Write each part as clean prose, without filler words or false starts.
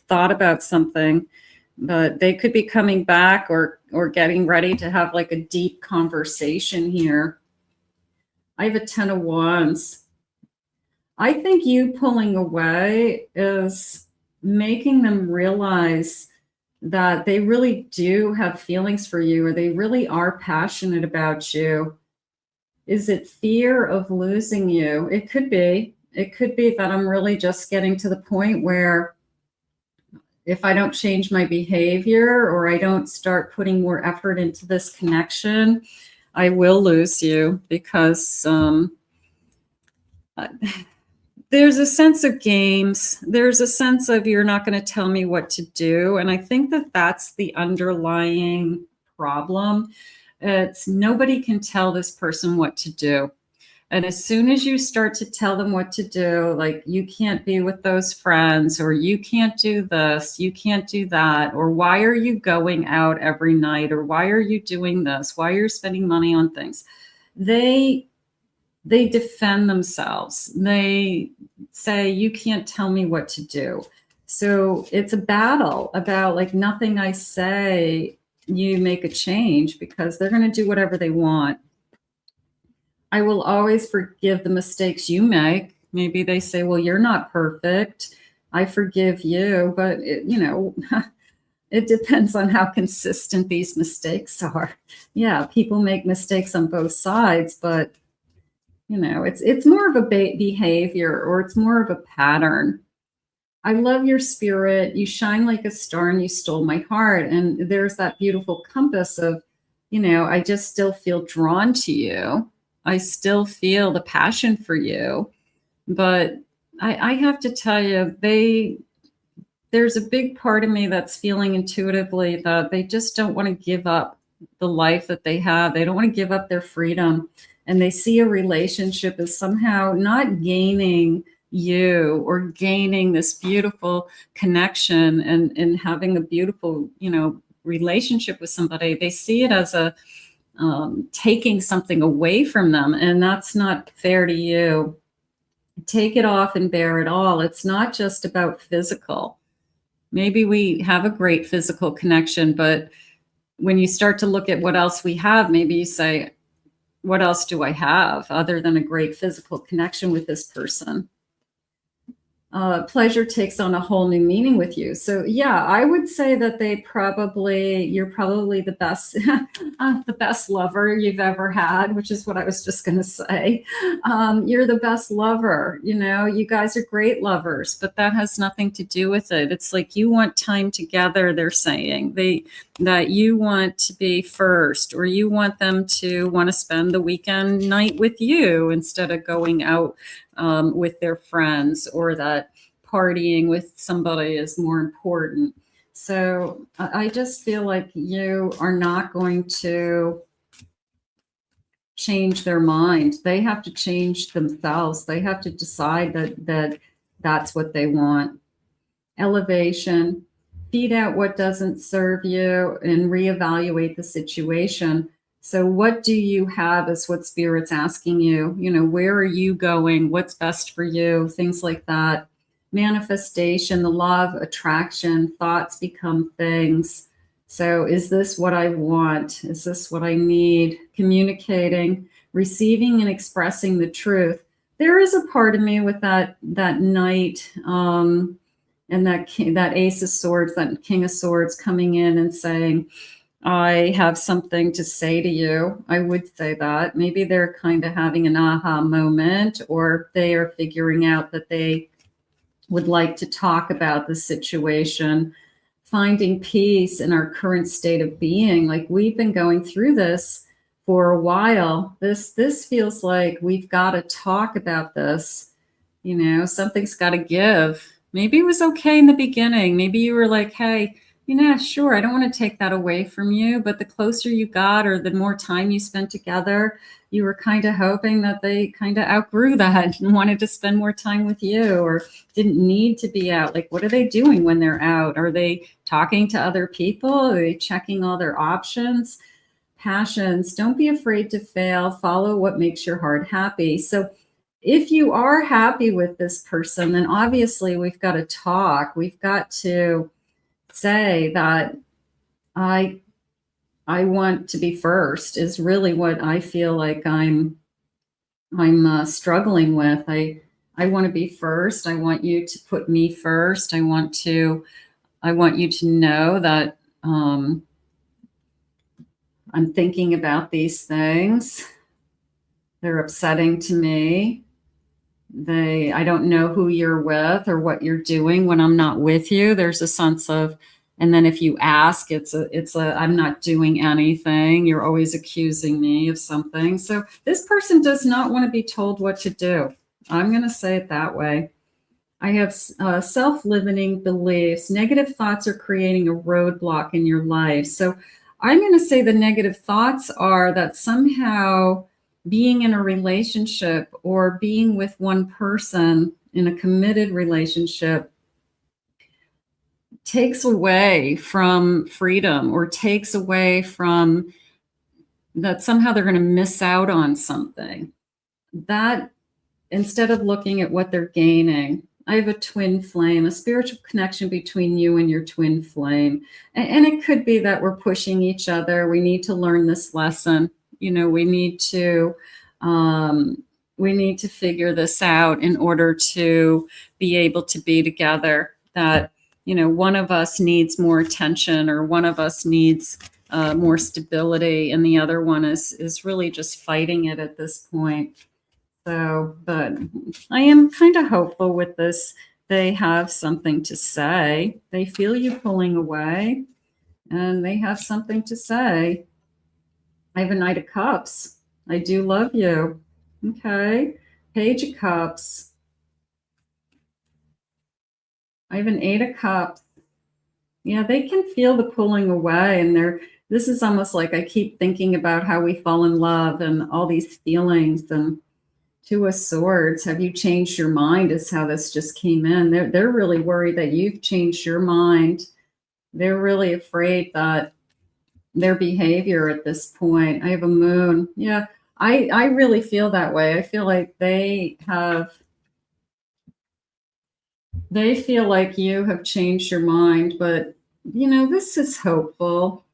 thought about something, but they could be coming back or getting ready to have like a deep conversation here. I have a 10 of Wands. I think you pulling away is making them realize that they really do have feelings for you, or they really are passionate about you. Is it fear of losing you? It could be. It could be that I'm really just getting to the point where if I don't change my behavior or I don't start putting more effort into this connection, I will lose you, because there's a sense of games. There's a sense of you're not going to tell me what to do. And I think that that's the underlying problem. It's nobody can tell this person what to do. And as soon as you start to tell them what to do, like you can't be with those friends, or you can't do this, you can't do that, or why are you going out every night, or why are you doing this, why are you spending money on things, they defend themselves. They say, you can't tell me what to do. So it's a battle about like nothing I say, you make a change, because they're going to do whatever they want. I will always forgive the mistakes you make. Maybe they say, well, you're not perfect. I forgive you. But, it depends on how consistent these mistakes are. Yeah, people make mistakes on both sides, but, it's more of a behavior, or it's more of a pattern. I love your spirit. You shine like a star and you stole my heart. And there's that beautiful compass of, I just still feel drawn to you. I still feel the passion for you, but I have to tell you, there's a big part of me that's feeling intuitively that they just don't want to give up the life that they have. They don't want to give up their freedom. And they see a relationship as somehow not gaining you or gaining this beautiful connection and having a beautiful, relationship with somebody. They see it as a taking something away from them, and that's not fair to you. Take it off and bear it all. It's not just about physical. Maybe we have a great physical connection, but when you start to look at what else we have, maybe you say, what else do I have other than a great physical connection with this person? Pleasure takes on a whole new meaning with you. So yeah, I would say that you're probably the best, the best lover you've ever had, which is what I was just going to say. You're the best lover. You guys are great lovers, but that has nothing to do with it. It's like you want time together. They're saying that you want to be first, or you want them to want to spend the weekend night with you instead of going out with their friends, or that partying with somebody is more important. So I just feel like you are not going to change their mind. They have to change themselves. They have to decide that that's what they want. Elevation, feed out what doesn't serve you and reevaluate the situation. So what do you have is what Spirit's asking you. Where are you going? What's best for you? Things like that. Manifestation, the law of attraction, thoughts become things. So is this what I want? Is this what I need? Communicating, receiving and expressing the truth. There is a part of me with that Knight and that Ace of Swords, that King of Swords coming in and saying, I have something to say to you. I would say that. Maybe they're kind of having an aha moment, or they are figuring out that they would like to talk about the situation. Finding peace in our current state of being. Like, we've been going through this for a while. This feels like we've got to talk about this. Something's got to give. Maybe it was okay in the beginning. Maybe you were like, hey, sure, I don't want to take that away from you. But the closer you got, or the more time you spent together, you were kind of hoping that they kind of outgrew that and wanted to spend more time with you, or didn't need to be out. Like, what are they doing when they're out? Are they talking to other people? Are they checking all their options? Passions, don't be afraid to fail. Follow what makes your heart happy. So if you are happy with this person, then obviously we've got to talk. We've got to say that I want to be first is really what I feel like I'm struggling with. I want to be first. I want you to put me first. I want you to know that I'm thinking about these things. They're upsetting to me. I don't know who you're with or what you're doing when I'm not with you. There's a sense of, and then if you ask, it's a I'm not doing anything. You're always accusing me of something. So this person does not want to be told what to do. I'm going to say it that way. I have self-limiting beliefs. Negative thoughts are creating a roadblock in your life. So I'm going to say the negative thoughts are that somehow being in a relationship or being with one person in a committed relationship takes away from freedom, or takes away from that somehow they're going to miss out on something. That instead of looking at what they're gaining, I have a twin flame, a spiritual connection between you and your twin flame. And it could be that we're pushing each other. We need to learn this lesson. We need to figure this out in order to be able to be together. That, one of us needs more attention, or one of us needs more stability, and the other one is really just fighting it at this point. So, but I am kind of hopeful with this. They have something to say. They feel you pulling away, and they have something to say. I have a Knight of Cups. I do love you. Okay. Page of Cups. I have an Eight of Cups. Yeah, they can feel the pulling away, and this is almost like I keep thinking about how we fall in love and all these feelings. And Two of Swords, have you changed your mind, is how this just came in. They're really worried that you've changed your mind. They're really afraid that their behavior at this point. I have a Moon. Yeah, I really feel that way. I feel like they feel like you have changed your mind, but this is hopeful.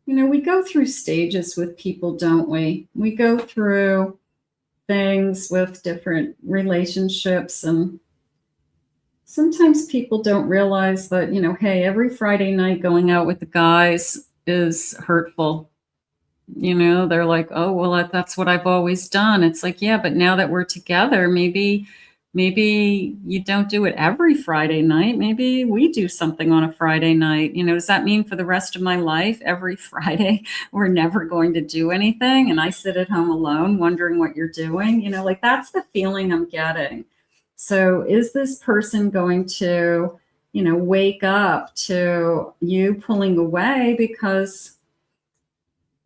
We go through stages with people, don't we? We go through things with different relationships, and sometimes people don't realize that, hey, every Friday night going out with the guys is hurtful. They're like, oh, well, that's what I've always done. It's like, yeah, but now that we're together, maybe you don't do it every Friday night. Maybe we do something on a Friday night. Does that mean for the rest of my life, every Friday, we're never going to do anything? And I sit at home alone wondering what you're doing. Like, that's the feeling I'm getting. So is this person going to, wake up to you pulling away because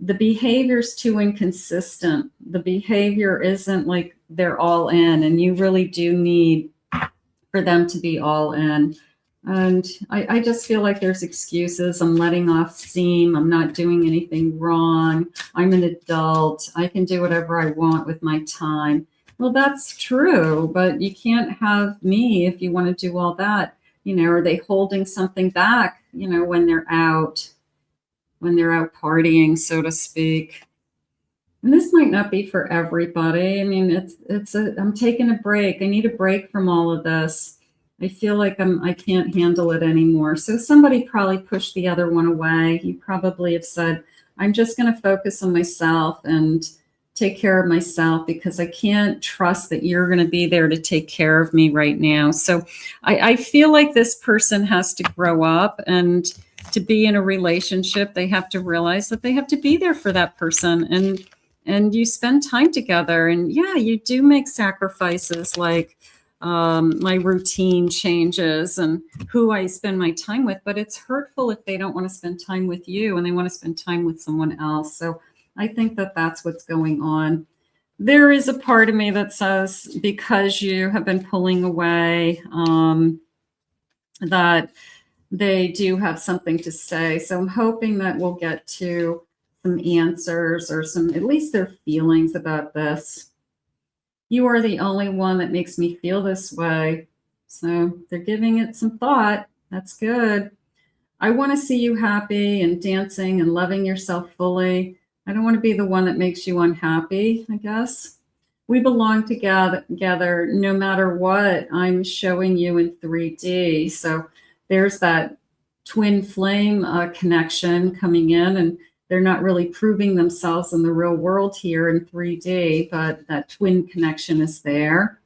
the behavior's too inconsistent? The behavior isn't like they're all in, and you really do need for them to be all in. And I just feel like there's excuses. I'm letting off steam. I'm not doing anything wrong. I'm an adult. I can do whatever I want with my time. Well, that's true, but you can't have me if you want to do all that. Are they holding something back, when they're out partying, so to speak? And this might not be for everybody. I mean, I'm taking a break. I need a break from all of this. I feel like I can't handle it anymore. So somebody probably pushed the other one away. You probably have said, I'm just going to focus on myself and take care of myself, because I can't trust that you're going to be there to take care of me right now. So I feel like this person has to grow up, and to be in a relationship, they have to realize that they have to be there for that person. And you spend time together, and yeah, you do make sacrifices, like my routine changes and who I spend my time with, but it's hurtful if they don't want to spend time with you and they want to spend time with someone else. So I think that that's what's going on. There is a part of me that says, because you have been pulling away, that they do have something to say. So I'm hoping that we'll get to some answers, or at least their feelings about this. You are the only one that makes me feel this way. So they're giving it some thought. That's good. I want to see you happy and dancing and loving yourself fully. I don't want to be the one that makes you unhappy, I guess. We belong together no matter what I'm showing you in 3D. So there's that twin flame connection coming in, and they're not really proving themselves in the real world here in 3D, but that twin connection is there.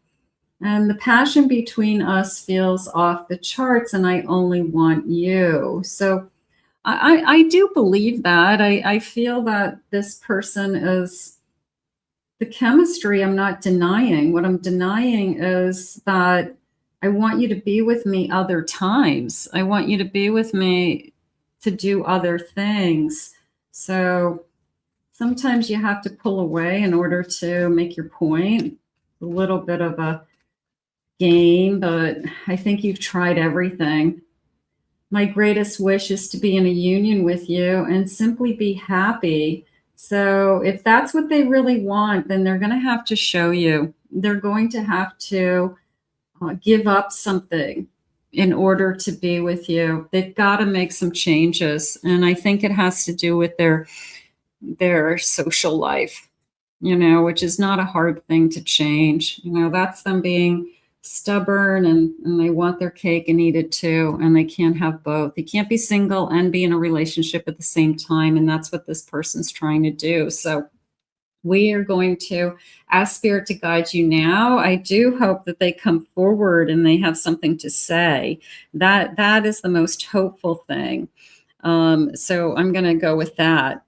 And the passion between us feels off the charts, and I only want you. So I do believe that. I feel that this person is the chemistry. I'm not denying. What I'm denying is that I want you to be with me other times. I want you to be with me to do other things. So sometimes you have to pull away in order to make your point. A little bit of a game, but I think you've tried everything. My greatest wish is to be in a union with you and simply be happy. So if that's what they really want, then they're going to have to show you. They're going to have to give up something in order to be with you. They've got to make some changes. And I think it has to do with their social life, which is not a hard thing to change. That's them being stubborn and they want their cake and eat it too, and they can't have both. They can't be single and be in a relationship at the same time, and that's what this person's trying to do. So we are going to ask Spirit to guide you now. I do hope that they come forward and they have something to say. That is the most hopeful thing. So I'm going to go with that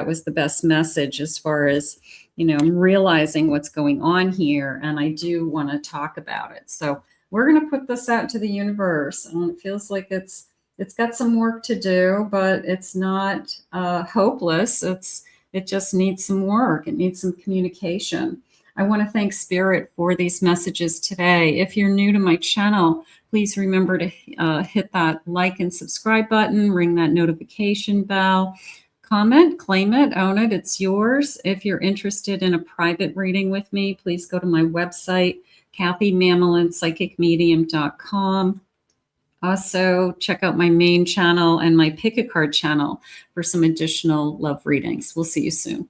was the best message as far as I'm realizing what's going on here, and I do want to talk about it. So we're going to put this out to the universe, and it feels like it's got some work to do, but it's not hopeless. It just needs some work. It needs some communication. I want to thank Spirit for these messages today. If you're new to my channel, please remember to hit that like and subscribe button, ring that notification bell. Comment, claim it, own it, it's yours. If you're interested in a private reading with me, please go to my website, KathyMamelinPsychicMedium.com. Also, check out my main channel and my Pick a Card channel for some additional love readings. We'll see you soon.